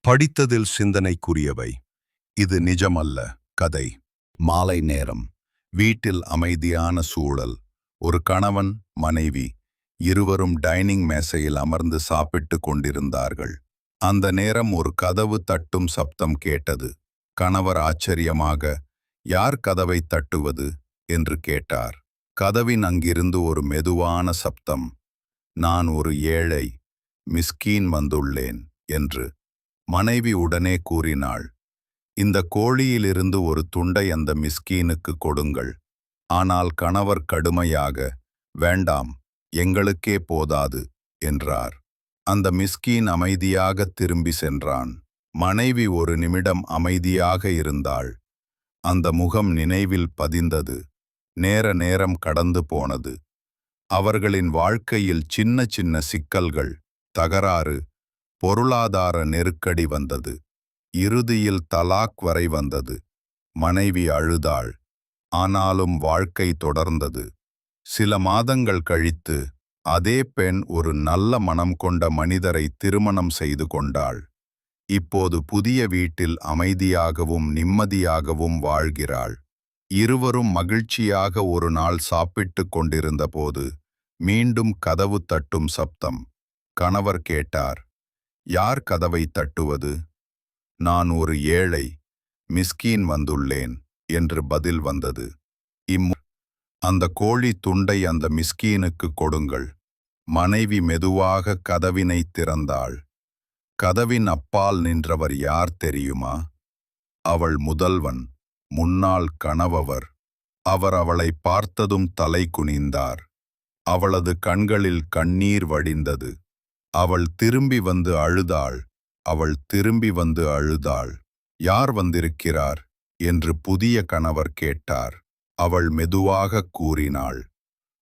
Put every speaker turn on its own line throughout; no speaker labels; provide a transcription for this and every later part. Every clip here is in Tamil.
படித்ததில் சிந்தனைக்குரியவை. இது நிஜமல்ல, கதை. மாலை நேரம். வீட்டில் அமைதியான சூழல். ஒரு கணவன், மனைவி இருவரும் டைனிங் மேசையில் அமர்ந்து சாப்பிட்டு கொண்டிருந்தார்கள். அந்த நேரம் ஒரு கதவு தட்டும் சப்தம் கேட்டது. கணவர் ஆச்சரியமாக, யார் கதவை தட்டுவது என்று கேட்டார். கதவின் அங்கிருந்து ஒரு மெதுவான சப்தம், நான் ஒரு ஏழை மிஸ்கீன் வந்துள்ளேன் என்று. மனைவி உடனே கூறினாள், இந்த கோழியிலிருந்து ஒரு துண்டை அந்த மிஸ்கீனுக்கு கொடுங்கள். ஆனால் கணவர் கடுமையாக, வேண்டாம், எங்களுக்கே போதாது என்றார். அந்த மிஸ்கீன் அமைதியாக திரும்பி சென்றான். மனைவி ஒரு நிமிடம் அமைதியாக இருந்தாள். அந்த முகம் நினைவில் பதிந்தது. நேரம் கடந்து போனது. அவர்களின் வாழ்க்கையில் சின்ன சின்ன சிக்கல்கள், தகராறு, பொருளாதார நெருக்கடி வந்தது. இறுதியில் தலாக் வரை வந்தது. மனைவி அழுதாள். ஆனாலும் வாழ்க்கை தொடர்ந்தது. சில மாதங்கள் கழித்து அதே பெண் ஒரு நல்ல மனம் கொண்ட மனிதரை திருமணம் செய்து கொண்டாள். இப்போது புதிய வீட்டில் அமைதியாகவும் நிம்மதியாகவும் வாழ்கிறாள். இருவரும் மகிழ்ச்சியாக ஒரு நாள் சாப்பிட்டு கொண்டிருந்தபோது மீண்டும் கதவு தட்டும் சப்தம். கணவர் கேட்டார், யார் கதவை தட்டுவது? நான் ஒரு ஏழை மிஸ்கீன் வந்துள்ளேன் என்று பதில் வந்தது. அந்த கோழி துண்டை அந்த மிஸ்கீனுக்கு கொடுங்கள். மனைவி மெதுவாக கதவினை திறந்தாள். கதவின் அப்பால் நின்றவர் யார் தெரியுமா? அவள் முதல்வன், முன்னாள் கணவர். அவர் அவளை பார்த்ததும் தலை குனிந்தார். அவளது கண்களில் கண்ணீர் வடிந்தது. அவள் திரும்பி வந்து அழுதாள். யார் வந்திருக்கிறார் என்று புதிய கணவர் கேட்டார். அவள் மெதுவாக கூறினாள்,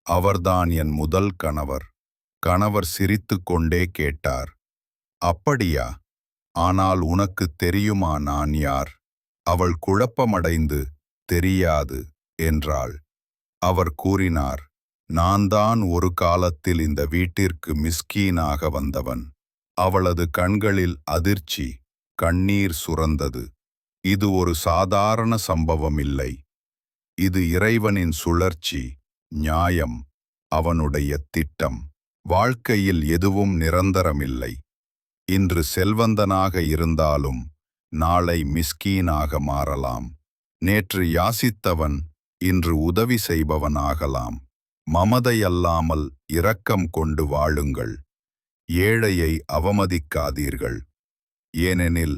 அவர்தான் என் முதல் கணவர். கணவர் சிரித்து கொண்டே கேட்டார், அப்படியா? ஆனால் உனக்கு தெரியுமா நான் யார்? அவள் குழப்பமடைந்து, தெரியாது என்றாள். அவர் கூறினார், நான் தான் ஒரு காலத்தில் இந்த வீட்டிற்கு மிஸ்கீனாக வந்தவன். அவளது கண்களில் அதிர்ச்சி, கண்ணீர் சுரந்தது. இது ஒரு சாதாரண சம்பவம் இல்லை. இது இறைவனின் சுழற்சி, நியாயம், அவனுடைய திட்டம். வாழ்க்கையில் எதுவும் நிரந்தரமில்லை. இன்று செல்வந்தனாக இருந்தாலும் நாளை மிஸ்கீனாக மாறலாம். நேற்று யாசித்தவன் இன்று உதவி செய்பவனாகலாம். மமதையல்லாமல் இரக்கம் கொண்டு வாழுங்கள். ஏழையை அவமதிக்காதீர்கள். ஏனெனில்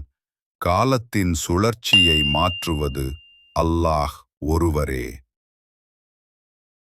காலத்தின் சுழற்சியை மாற்றுவது அல்லாஹ் ஒருவரே.